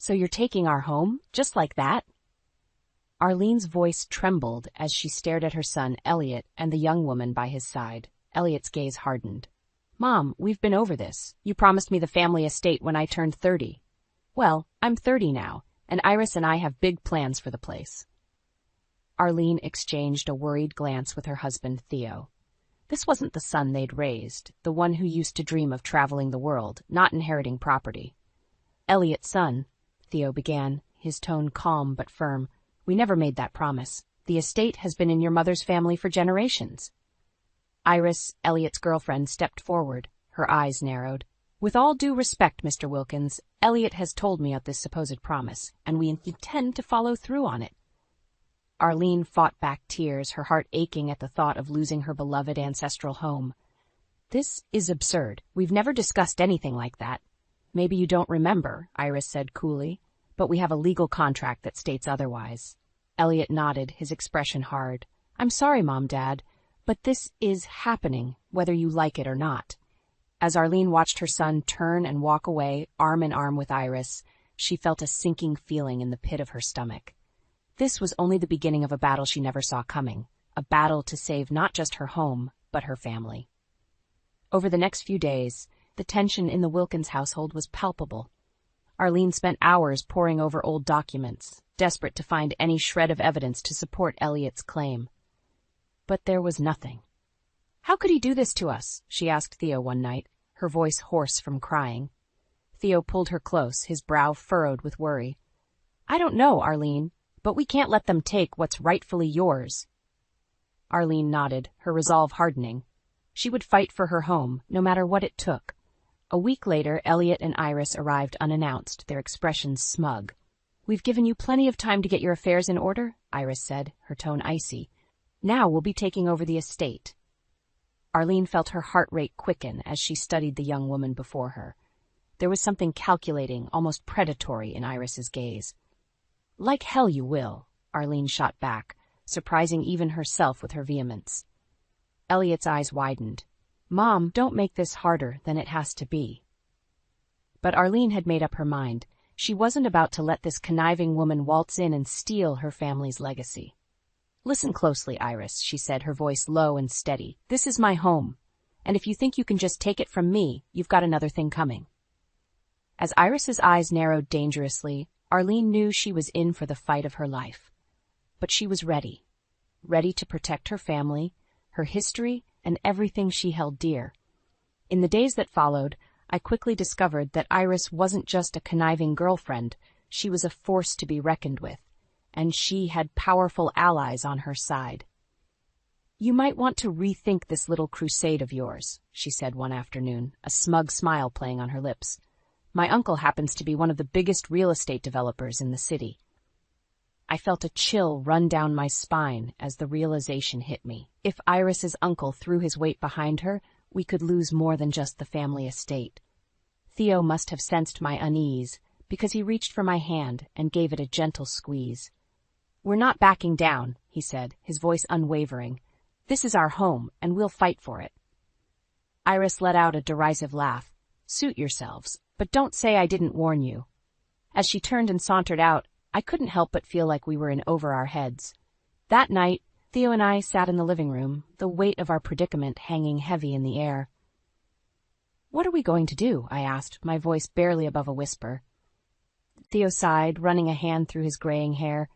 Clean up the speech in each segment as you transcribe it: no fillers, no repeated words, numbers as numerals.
So you're taking our home, just like that? Arlene's voice trembled as she stared at her son, Elliot, and the young woman by his side. Elliot's gaze hardened. Mom, we've been over this. You promised me the family estate when I turned 30. Well, I'm 30 now, and Iris and I have big plans for the place. Arlene exchanged a worried glance with her husband, Theo. This wasn't the son they'd raised, the one who used to dream of traveling the world, not inheriting property. Elliot's son, Theo began, his tone calm but firm. We never made that promise. The estate has been in your mother's family for generations. Iris, Elliot's girlfriend, stepped forward. Her eyes narrowed. With all due respect, Mr. Wilkins, Elliot has told me of this supposed promise, and we intend to follow through on it. Arlene fought back tears, her heart aching at the thought of losing her beloved ancestral home. This is absurd. We've never discussed anything like that. Maybe you don't remember, Iris said coolly, but we have a legal contract that states otherwise. Elliot nodded, his expression hard. I'm sorry, Mom, Dad, but this is happening, whether you like it or not. As Arlene watched her son turn and walk away, arm in arm with Iris, she felt a sinking feeling in the pit of her stomach. This was only the beginning of a battle she never saw coming, a battle to save not just her home, but her family. Over the next few days, the tension in the Wilkins household was palpable. Arlene spent hours poring over old documents, desperate to find any shred of evidence to support Elliot's claim. But there was nothing. How could he do this to us? She asked Theo one night, her voice hoarse from crying. Theo pulled her close, his brow furrowed with worry. I don't know, Arlene, but we can't let them take what's rightfully yours. Arlene nodded, her resolve hardening. She would fight for her home, no matter what it took. A week later, Elliot and Iris arrived unannounced, their expressions smug. We've given you plenty of time to get your affairs in order, Iris said, her tone icy. Now we'll be taking over the estate. Arlene felt her heart rate quicken as she studied the young woman before her. There was something calculating, almost predatory in Iris's gaze. Like hell you will, Arlene shot back, surprising even herself with her vehemence. Elliot's eyes widened. Mom, don't make this harder than it has to be. But Arlene had made up her mind. She wasn't about to let this conniving woman waltz in and steal her family's legacy. Listen closely, Iris, she said, her voice low and steady. This is my home, and if you think you can just take it from me, you've got another thing coming. As Iris's eyes narrowed dangerously, Arlene knew she was in for the fight of her life. But she was ready to protect her family, her history, and everything she held dear. In the days that followed, I quickly discovered that Iris wasn't just a conniving girlfriend, she was a force to be reckoned with, and she had powerful allies on her side. You might want to rethink this little crusade of yours, she said one afternoon, a smug smile playing on her lips. My uncle happens to be one of the biggest real estate developers in the city. I felt a chill run down my spine as the realization hit me. If Iris's uncle threw his weight behind her, we could lose more than just the family estate. Theo must have sensed my unease, because he reached for my hand and gave it a gentle squeeze. We're not backing down, he said, his voice unwavering. This is our home, and we'll fight for it. Iris let out a derisive laugh. Suit yourselves, but don't say I didn't warn you. As she turned and sauntered out, I couldn't help but feel like we were in over our heads. That night, Theo and I sat in the living room, the weight of our predicament hanging heavy in the air. What are we going to do? I asked, my voice barely above a whisper. Theo sighed, running a hand through his graying hair.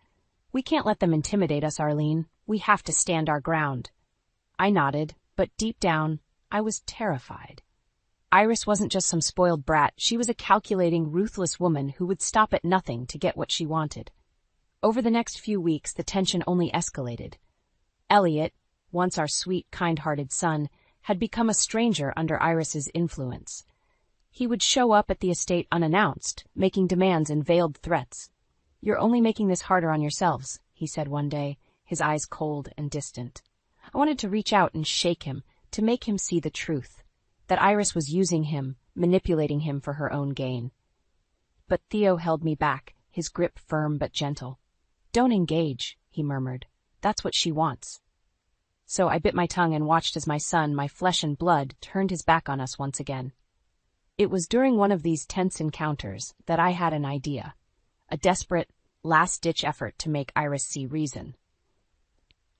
We can't let them intimidate us, Arlene. We have to stand our ground. I nodded, but deep down, I was terrified. Iris wasn't just some spoiled brat, she was a calculating, ruthless woman who would stop at nothing to get what she wanted. Over the next few weeks, the tension only escalated. Elliot, once our sweet, kind-hearted son, had become a stranger under Iris's influence. He would show up at the estate unannounced, making demands and veiled threats. You're only making this harder on yourselves, he said one day, his eyes cold and distant. I wanted to reach out and shake him, to make him see the truth. That Iris was using him, manipulating him for her own gain. But Theo held me back, his grip firm but gentle. Don't engage, he murmured. That's what she wants. So I bit my tongue and watched as my son, my flesh and blood, turned his back on us once again. It was during one of these tense encounters that I had an idea. a desperate, last-ditch effort to make Iris see reason.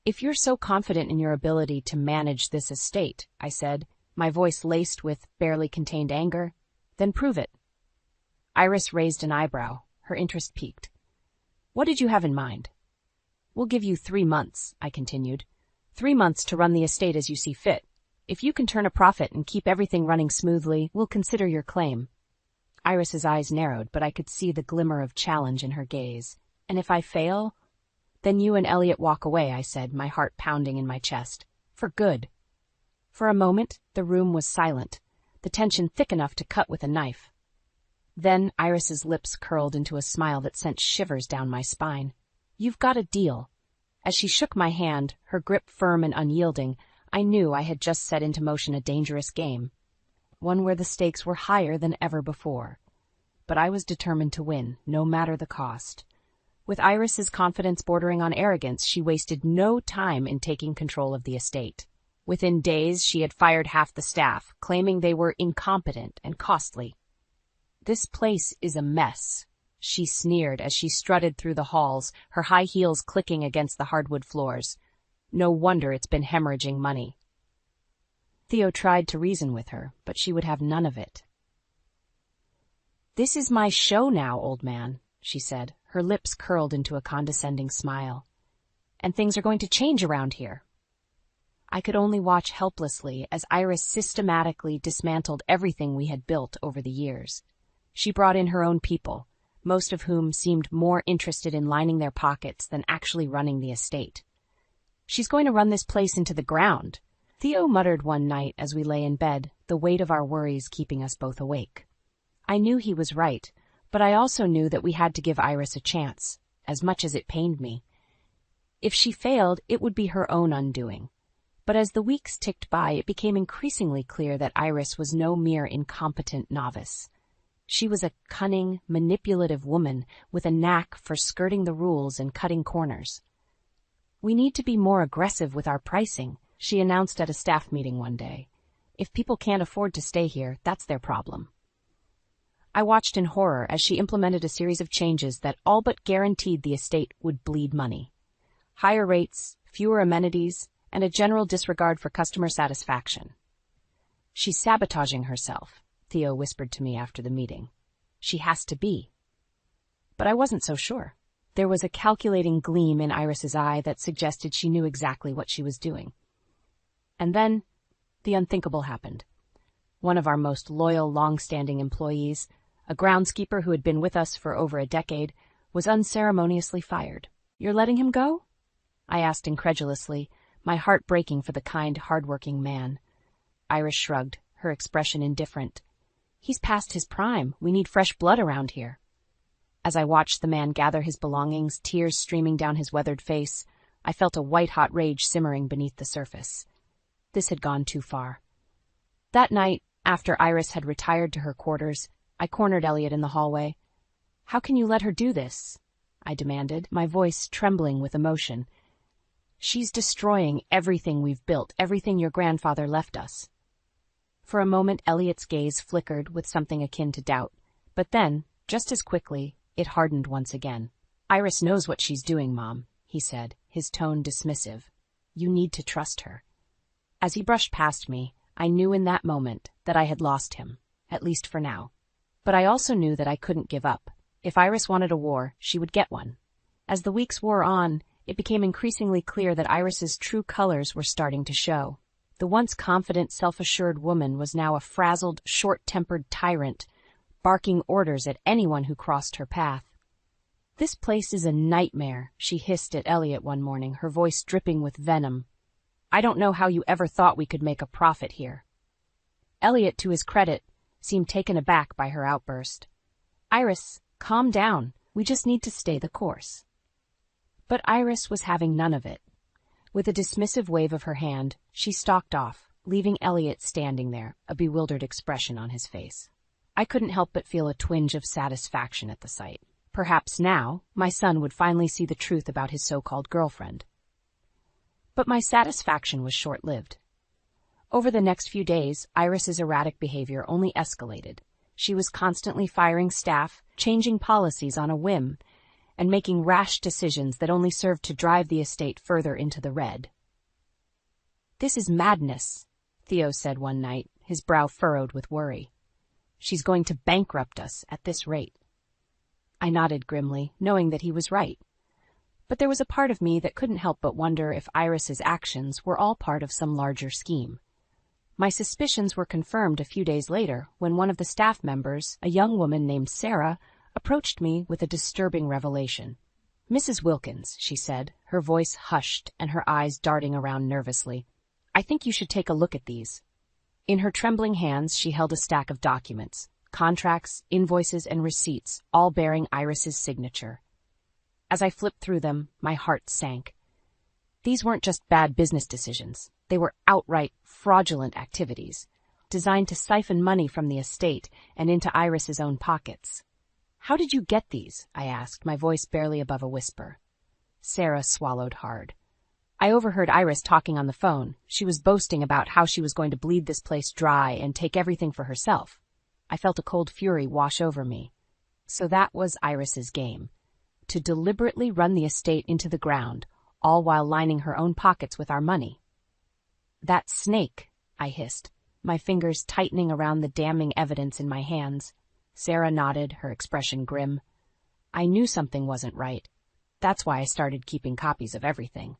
"If you're so confident in your ability to manage this estate," I said, my voice laced with barely contained anger, "then prove it." Iris raised an eyebrow, her interest piqued. "What did you have in mind?" "We'll give you 3 months," I continued. 3 months to run the estate as you see fit. If you can turn a profit and keep everything running smoothly, we'll consider your claim." Iris's eyes narrowed, but I could see the glimmer of challenge in her gaze. "And if I fail?" "Then you and Elliot walk away," I said, my heart pounding in my chest. "For good." For a moment, the room was silent, the tension thick enough to cut with a knife. Then Iris's lips curled into a smile that sent shivers down my spine. "You've got a deal." As she shook my hand, her grip firm and unyielding, I knew I had just set into motion a dangerous game, one where the stakes were higher than ever before. But I was determined to win, no matter the cost. With Iris's confidence bordering on arrogance, she wasted no time in taking control of the estate. Within days, she had fired half the staff, claiming they were incompetent and costly. "This place is a mess," she sneered as she strutted through the halls, her high heels clicking against the hardwood floors. "No wonder it's been hemorrhaging money." Theo tried to reason with her, but she would have none of it. "This is my show now, old man," she said, her lips curled into a condescending smile. "And things are going to change around here." I could only watch helplessly as Iris systematically dismantled everything we had built over the years. She brought in her own people, most of whom seemed more interested in lining their pockets than actually running the estate. "She's going to run this place into the ground," Theo muttered one night as we lay in bed, the weight of our worries keeping us both awake. I knew he was right, but I also knew that we had to give Iris a chance, as much as it pained me. If she failed, it would be her own undoing. But as the weeks ticked by, it became increasingly clear that Iris was no mere incompetent novice. She was a cunning, manipulative woman with a knack for skirting the rules and cutting corners. "We need to be more aggressive with our pricing," she announced at a staff meeting one day. "If people can't afford to stay here, that's their problem." I watched in horror as she implemented a series of changes that all but guaranteed the estate would bleed money. Higher rates, fewer amenities, and a general disregard for customer satisfaction. "She's sabotaging herself," Theo whispered to me after the meeting. "She has to be." But I wasn't so sure. There was a calculating gleam in Iris's eye that suggested she knew exactly what she was doing. And then, the unthinkable happened. One of our most loyal, long-standing employees, a groundskeeper who had been with us for over a decade, was unceremoniously fired. "You're letting him go?" I asked incredulously, my heart breaking for the kind, hard-working man. Iris shrugged, her expression indifferent. "He's past his prime. We need fresh blood around here." As I watched the man gather his belongings, tears streaming down his weathered face, I felt a white-hot rage simmering beneath the surface. This had gone too far. That night, after Iris had retired to her quarters, I cornered Elliot in the hallway. "How can you let her do this?" I demanded, my voice trembling with emotion. "She's destroying everything we've built, everything your grandfather left us." For a moment, Elliot's gaze flickered with something akin to doubt, but then, just as quickly, it hardened once again. "Iris knows what she's doing, Mom," he said, his tone dismissive. "You need to trust her." As he brushed past me, I knew in that moment that I had lost him, at least for now. But I also knew that I couldn't give up. If Iris wanted a war, she would get one. As the weeks wore on, it became increasingly clear that Iris's true colors were starting to show. The once confident, self-assured woman was now a frazzled, short-tempered tyrant, barking orders at anyone who crossed her path. "This place is a nightmare," she hissed at Elliot one morning, her voice dripping with venom. "I don't know how you ever thought we could make a profit here." Elliot, to his credit, seemed taken aback by her outburst. "Iris, calm down. We just need to stay the course." But Iris was having none of it. With a dismissive wave of her hand, she stalked off, leaving Elliot standing there, a bewildered expression on his face. I couldn't help but feel a twinge of satisfaction at the sight. Perhaps now, my son would finally see the truth about his so-called girlfriend. But my satisfaction was short-lived. Over the next few days, Iris's erratic behavior only escalated. She was constantly firing staff, changing policies on a whim, and making rash decisions that only served to drive the estate further into the red. "This is madness," Theo said one night, his brow furrowed with worry. "She's going to bankrupt us at this rate." I nodded grimly, knowing that he was right. But there was a part of me that couldn't help but wonder if Iris's actions were all part of some larger scheme. My suspicions were confirmed a few days later when one of the staff members, a young woman named Sarah, approached me with a disturbing revelation. "Mrs. Wilkins," she said, her voice hushed and her eyes darting around nervously, "I think you should take a look at these." In her trembling hands she held a stack of documents, contracts, invoices, and receipts, all bearing Iris's signature. As I flipped through them, my heart sank. These weren't just bad business decisions. They were outright fraudulent activities, designed to siphon money from the estate and into Iris's own pockets. "How did you get these?" I asked, my voice barely above a whisper. Sarah swallowed hard. "I overheard Iris talking on the phone. She was boasting about how she was going to bleed this place dry and take everything for herself." I felt a cold fury wash over me. So that was Iris's game. To deliberately run the estate into the ground, all while lining her own pockets with our money. "That snake," I hissed, my fingers tightening around the damning evidence in my hands. Sarah nodded, her expression grim. "I knew something wasn't right. That's why I started keeping copies of everything."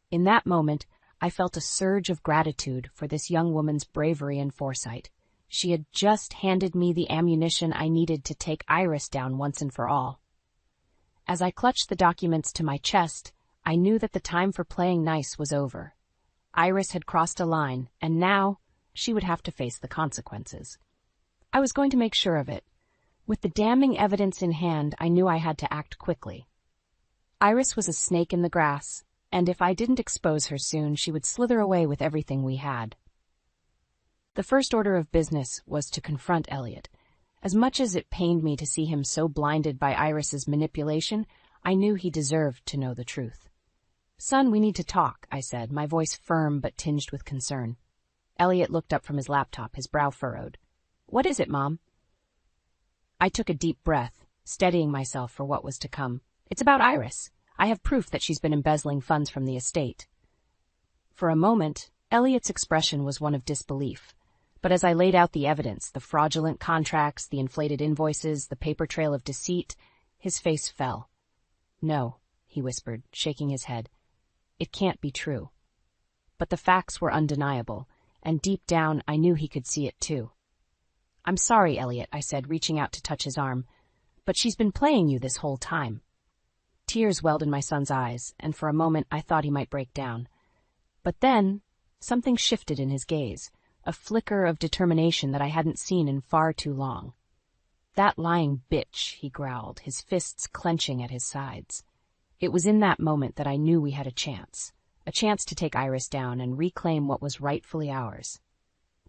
In that moment, I felt a surge of gratitude for this young woman's bravery and foresight. She had just handed me the ammunition I needed to take Iris down once and for all. As I clutched the documents to my chest, I knew that the time for playing nice was over. Iris had crossed a line, and now she would have to face the consequences. I was going to make sure of it. With the damning evidence in hand, I knew I had to act quickly. Iris was a snake in the grass, and if I didn't expose her soon, she would slither away with everything we had. The first order of business was to confront Elliot. As much as it pained me to see him so blinded by Iris's manipulation, I knew he deserved to know the truth. "Son, we need to talk," I said, my voice firm but tinged with concern. Elliot looked up from his laptop, his brow furrowed. "What is it, Mom?" I took a deep breath, steadying myself for what was to come. "It's about Iris. I have proof that she's been embezzling funds from the estate." For a moment, Elliot's expression was one of disbelief. But as I laid out the evidence, the fraudulent contracts, the inflated invoices, the paper trail of deceit, his face fell. "No," he whispered, shaking his head. "It can't be true." But the facts were undeniable, and deep down I knew he could see it too. "I'm sorry, Elliot," I said, reaching out to touch his arm, "but she's been playing you this whole time." Tears welled in my son's eyes, and for a moment I thought he might break down. But then something shifted in his gaze. A flicker of determination that I hadn't seen in far too long. "That lying bitch," he growled, his fists clenching at his sides. It was in that moment that I knew we had a chance to take Iris down and reclaim what was rightfully ours.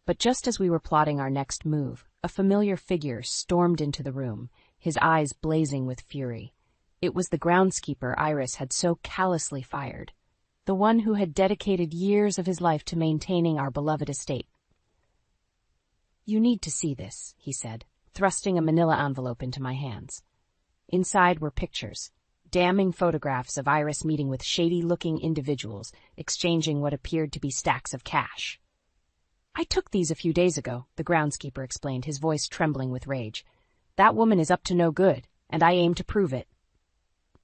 But just as we were plotting our next move, a familiar figure stormed into the room, his eyes blazing with fury. It was the groundskeeper Iris had so callously fired, the one who had dedicated years of his life to maintaining our beloved estate. "You need to see this," he said, thrusting a manila envelope into my hands. Inside were pictures, damning photographs of Iris meeting with shady-looking individuals, exchanging what appeared to be stacks of cash. "I took these a few days ago," the groundskeeper explained, his voice trembling with rage. "That woman is up to no good, and I aim to prove it."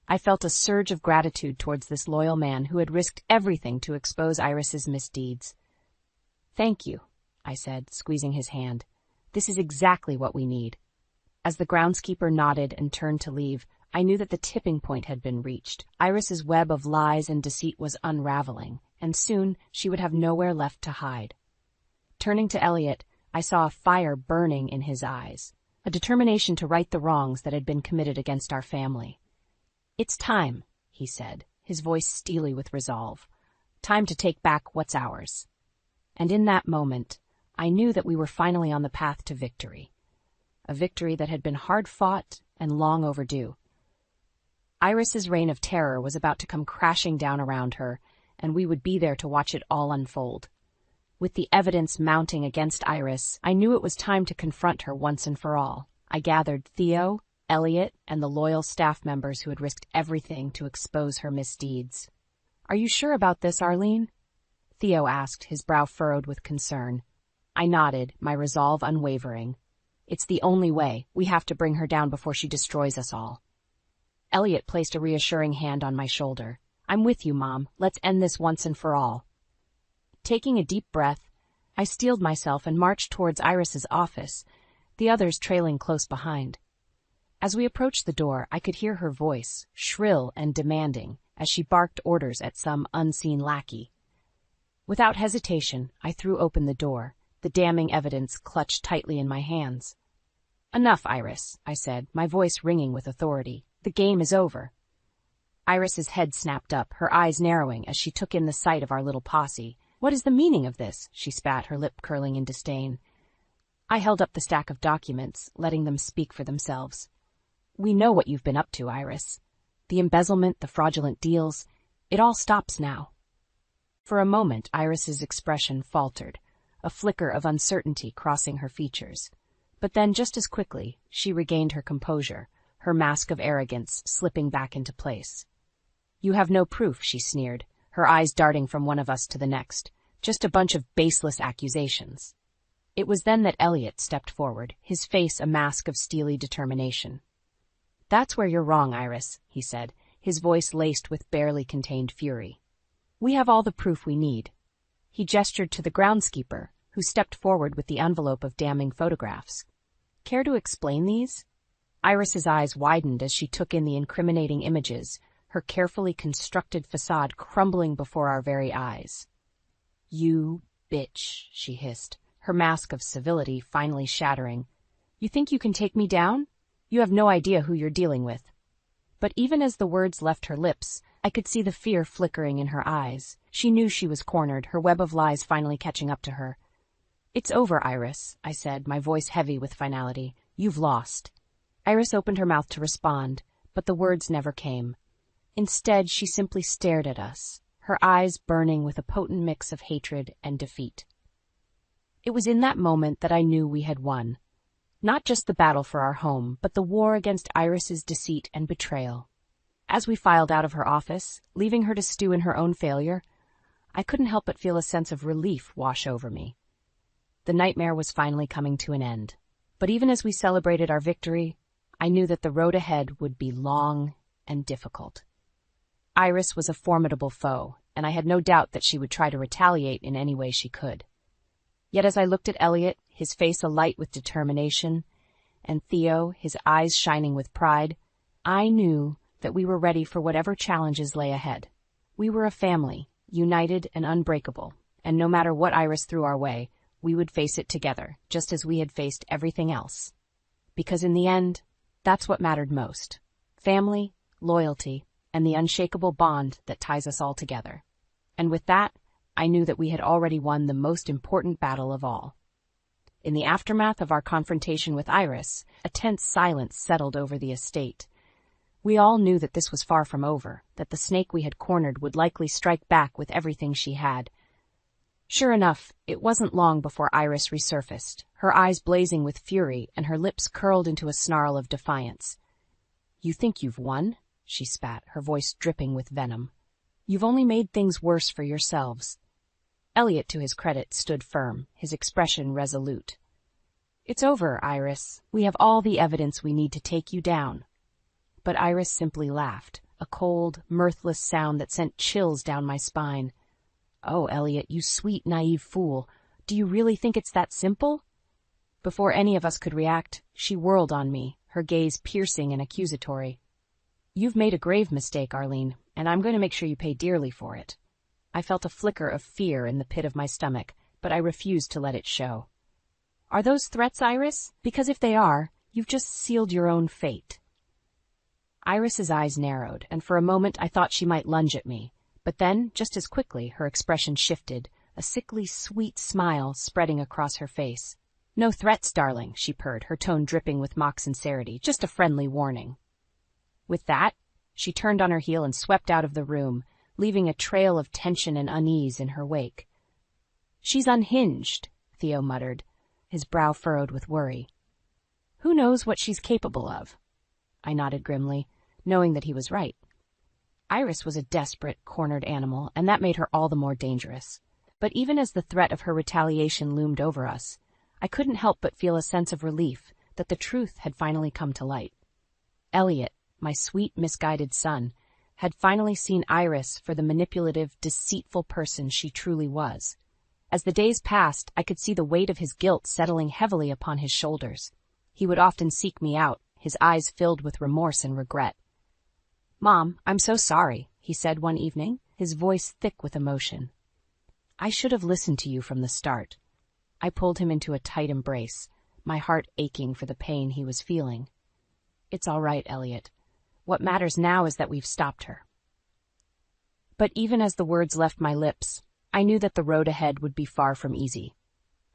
I felt a surge of gratitude towards this loyal man who had risked everything to expose Iris's misdeeds. "Thank you," I said, squeezing his hand. "This is exactly what we need." As the groundskeeper nodded and turned to leave, I knew that the tipping point had been reached. Iris's web of lies and deceit was unraveling, and soon she would have nowhere left to hide. Turning to Elliot, I saw a fire burning in his eyes, a determination to right the wrongs that had been committed against our family. "It's time," he said, his voice steely with resolve. "Time to take back what's ours." And in that moment, I knew that we were finally on the path to victory. A victory that had been hard-fought and long overdue. Iris's reign of terror was about to come crashing down around her, and we would be there to watch it all unfold. With the evidence mounting against Iris, I knew it was time to confront her once and for all. I gathered Theo, Elliot, and the loyal staff members who had risked everything to expose her misdeeds. "Are you sure about this, Arlene?" Theo asked, his brow furrowed with concern. I nodded, my resolve unwavering. "It's the only way. We have to bring her down before she destroys us all." Elliot placed a reassuring hand on my shoulder. "I'm with you, Mom. Let's end this once and for all." Taking a deep breath, I steeled myself and marched towards Iris's office, the others trailing close behind. As we approached the door, I could hear her voice, shrill and demanding, as she barked orders at some unseen lackey. Without hesitation, I threw open the door, the damning evidence clutched tightly in my hands. "Enough, Iris," I said, my voice ringing with authority. "The game is over." Iris's head snapped up, her eyes narrowing as she took in the sight of our little posse. "What is the meaning of this?" she spat, her lip curling in disdain. I held up the stack of documents, letting them speak for themselves. "We know what you've been up to, Iris. The embezzlement, the fraudulent deals, it all stops now." For a moment, Iris's expression faltered, a flicker of uncertainty crossing her features. But then, just as quickly, she regained her composure, her mask of arrogance slipping back into place. "You have no proof," she sneered, her eyes darting from one of us to the next. "Just a bunch of baseless accusations." It was then that Elliot stepped forward, his face a mask of steely determination. "That's where you're wrong, Iris," he said, his voice laced with barely contained fury. "We have all the proof we need." He gestured to the groundskeeper, who stepped forward with the envelope of damning photographs. "Care to explain these?" Iris's eyes widened as she took in the incriminating images, her carefully constructed facade crumbling before our very eyes. "You bitch," she hissed, her mask of civility finally shattering. "You think you can take me down? You have no idea who you're dealing with." But even as the words left her lips, I could see the fear flickering in her eyes. She knew she was cornered, her web of lies finally catching up to her. "It's over, Iris," I said, my voice heavy with finality. "You've lost." Iris opened her mouth to respond, but the words never came. Instead, she simply stared at us, her eyes burning with a potent mix of hatred and defeat. It was in that moment that I knew we had won. Not just the battle for our home, but the war against Iris's deceit and betrayal. As we filed out of her office, leaving her to stew in her own failure, I couldn't help but feel a sense of relief wash over me. The nightmare was finally coming to an end. But even as we celebrated our victory, I knew that the road ahead would be long and difficult. Iris was a formidable foe, and I had no doubt that she would try to retaliate in any way she could. Yet as I looked at Elliot, his face alight with determination, and Theo, his eyes shining with pride, I knew that we were ready for whatever challenges lay ahead. We were a family, united and unbreakable, and no matter what Iris threw our way, we would face it together, just as we had faced everything else. Because in the end, that's what mattered most. Family, loyalty, and the unshakable bond that ties us all together. And with that, I knew that we had already won the most important battle of all. In the aftermath of our confrontation with Iris, a tense silence settled over the estate. We all knew that this was far from over, that the snake we had cornered would likely strike back with everything she had. Sure enough, it wasn't long before Iris resurfaced, her eyes blazing with fury and her lips curled into a snarl of defiance. "You think you've won?" she spat, her voice dripping with venom. "You've only made things worse for yourselves." Elliot, to his credit, stood firm, his expression resolute. "It's over, Iris. We have all the evidence we need to take you down." But Iris simply laughed, a cold, mirthless sound that sent chills down my spine. "Oh, Elliot, you sweet, naive fool. Do you really think it's that simple?" Before any of us could react, she whirled on me, her gaze piercing and accusatory. "You've made a grave mistake, Arlene, and I'm going to make sure you pay dearly for it." I felt a flicker of fear in the pit of my stomach, but I refused to let it show. "Are those threats, Iris? Because if they are, you've just sealed your own fate." Iris's eyes narrowed, and for a moment I thought she might lunge at me. But then, just as quickly, her expression shifted, a sickly, sweet smile spreading across her face. "No threats, darling," she purred, her tone dripping with mock sincerity. "Just a friendly warning." With that, she turned on her heel and swept out of the room, leaving a trail of tension and unease in her wake. She's unhinged, Theo muttered, his brow furrowed with worry. Who knows what she's capable of? I nodded grimly, knowing that he was right. Iris was a desperate, cornered animal, and that made her all the more dangerous. But even as the threat of her retaliation loomed over us, I couldn't help but feel a sense of relief that the truth had finally come to light. Elliot, my sweet, misguided son, had finally seen Iris for the manipulative, deceitful person she truly was. As the days passed, I could see the weight of his guilt settling heavily upon his shoulders. He would often seek me out, his eyes filled with remorse and regret. "Mom, I'm so sorry," he said one evening, his voice thick with emotion. "I should have listened to you from the start." I pulled him into a tight embrace, my heart aching for the pain he was feeling. "It's all right, Elliot. What matters now is that we've stopped her." But even as the words left my lips, I knew that the road ahead would be far from easy.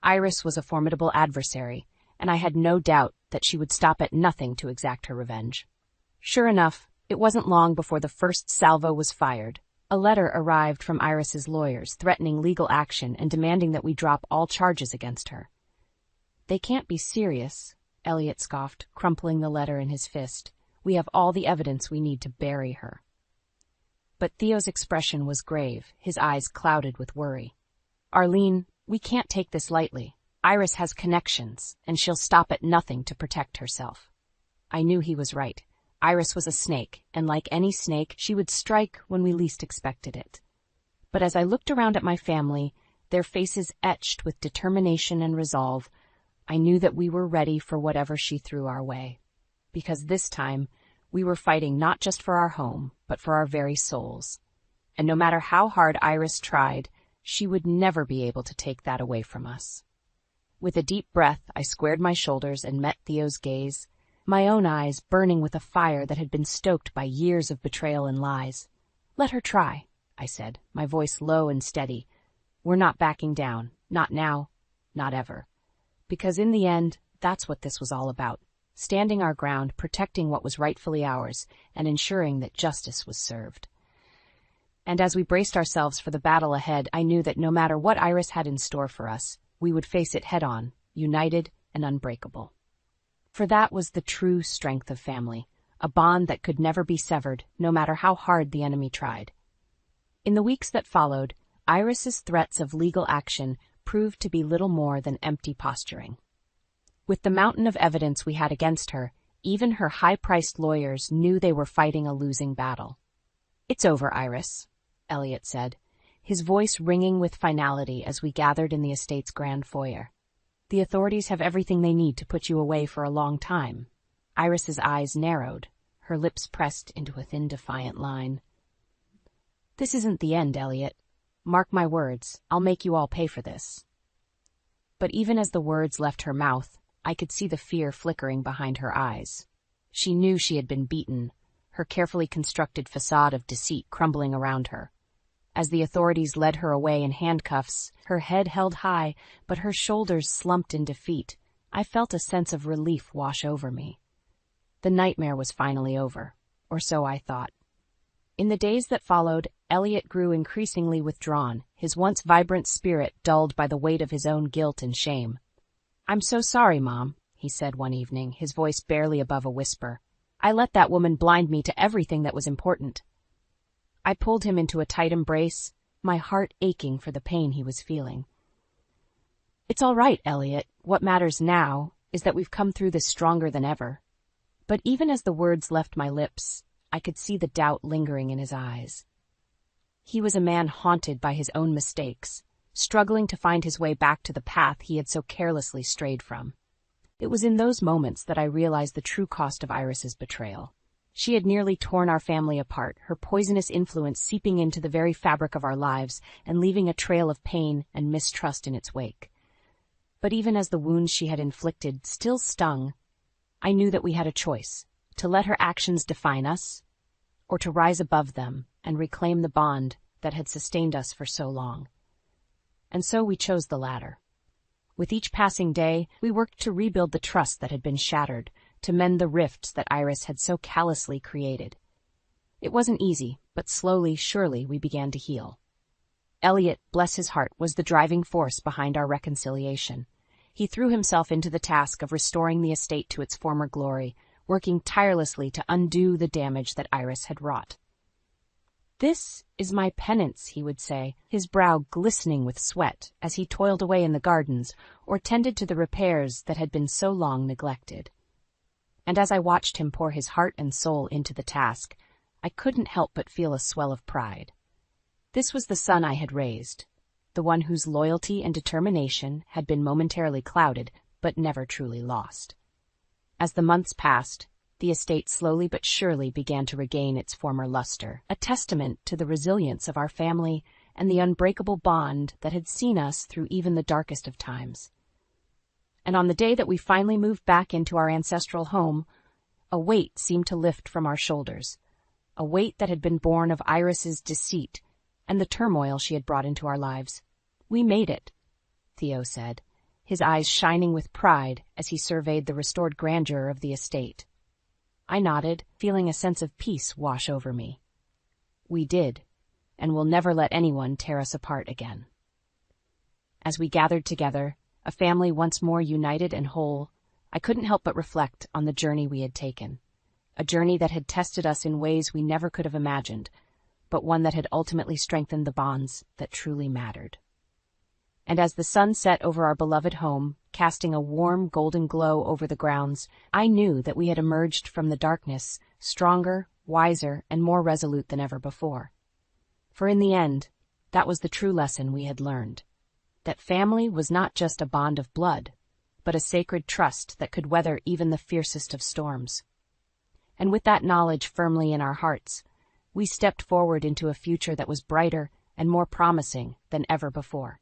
Iris was a formidable adversary, and I had no doubt that she would stop at nothing to exact her revenge. Sure enough, it wasn't long before the first salvo was fired. A letter arrived from Iris's lawyers threatening legal action and demanding that we drop all charges against her. "They can't be serious," Elliot scoffed, crumpling the letter in his fist. "We have all the evidence we need to bury her." But Theo's expression was grave, his eyes clouded with worry. "Arlene, we can't take this lightly. Iris has connections, and she'll stop at nothing to protect herself." I knew he was right. Iris was a snake, and like any snake, she would strike when we least expected it. But as I looked around at my family, their faces etched with determination and resolve, I knew that we were ready for whatever she threw our way. Because this time, we were fighting not just for our home, but for our very souls. And no matter how hard Iris tried, she would never be able to take that away from us. With a deep breath, I squared my shoulders and met Theo's gaze, my own eyes burning with a fire that had been stoked by years of betrayal and lies. "Let her try," I said, my voice low and steady. "We're not backing down. Not now. Not ever." Because in the end, that's what this was all about. Standing our ground, protecting what was rightfully ours, and ensuring that justice was served. And as we braced ourselves for the battle ahead, I knew that no matter what Iris had in store for us, we would face it head-on, united and unbreakable. For that was the true strength of family, a bond that could never be severed, no matter how hard the enemy tried. In the weeks that followed, Iris's threats of legal action proved to be little more than empty posturing. With the mountain of evidence we had against her, even her high-priced lawyers knew they were fighting a losing battle. "It's over, Iris," Elliot said, his voice ringing with finality as we gathered in the estate's grand foyer. "The authorities have everything they need to put you away for a long time." Iris's eyes narrowed, her lips pressed into a thin, defiant line. "This isn't the end, Elliot. Mark my words, I'll make you all pay for this." But even as the words left her mouth, I could see the fear flickering behind her eyes. She knew she had been beaten, her carefully constructed facade of deceit crumbling around her. As the authorities led her away in handcuffs, her head held high, but her shoulders slumped in defeat, I felt a sense of relief wash over me. The nightmare was finally over, or so I thought. In the days that followed, Elliot grew increasingly withdrawn, his once vibrant spirit dulled by the weight of his own guilt and shame. "I'm so sorry, Mom," he said one evening, his voice barely above a whisper. "I let that woman blind me to everything that was important." I pulled him into a tight embrace, my heart aching for the pain he was feeling. "It's all right, Elliot. What matters now is that we've come through this stronger than ever." But even as the words left my lips, I could see the doubt lingering in his eyes. He was a man haunted by his own mistakes, struggling to find his way back to the path he had so carelessly strayed from. It was in those moments that I realized the true cost of Iris's betrayal. She had nearly torn our family apart, her poisonous influence seeping into the very fabric of our lives and leaving a trail of pain and mistrust in its wake. But even as the wounds she had inflicted still stung, I knew that we had a choice: to let her actions define us, or to rise above them and reclaim the bond that had sustained us for so long. And so we chose the latter. With each passing day, we worked to rebuild the trust that had been shattered, to mend the rifts that Iris had so callously created. It wasn't easy, but slowly, surely, we began to heal. Elliot, bless his heart, was the driving force behind our reconciliation. He threw himself into the task of restoring the estate to its former glory, working tirelessly to undo the damage that Iris had wrought. "This is my penance," he would say, his brow glistening with sweat as he toiled away in the gardens or tended to the repairs that had been so long neglected. And as I watched him pour his heart and soul into the task, I couldn't help but feel a swell of pride. This was the son I had raised, the one whose loyalty and determination had been momentarily clouded but never truly lost. As the months passed, the estate slowly but surely began to regain its former luster, a testament to the resilience of our family and the unbreakable bond that had seen us through even the darkest of times. And on the day that we finally moved back into our ancestral home, a weight seemed to lift from our shoulders, a weight that had been born of Iris's deceit and the turmoil she had brought into our lives. "We made it," Theo said, his eyes shining with pride as he surveyed the restored grandeur of the estate. I nodded, feeling a sense of peace wash over me. We did, and we'll never let anyone tear us apart again. As we gathered together, a family once more united and whole, I couldn't help but reflect on the journey we had taken, a journey that had tested us in ways we never could have imagined, but one that had ultimately strengthened the bonds that truly mattered. And as the sun set over our beloved home, casting a warm golden glow over the grounds, I knew that we had emerged from the darkness stronger, wiser, and more resolute than ever before. For in the end, that was the true lesson we had learned, that family was not just a bond of blood, but a sacred trust that could weather even the fiercest of storms. And with that knowledge firmly in our hearts, we stepped forward into a future that was brighter and more promising than ever before.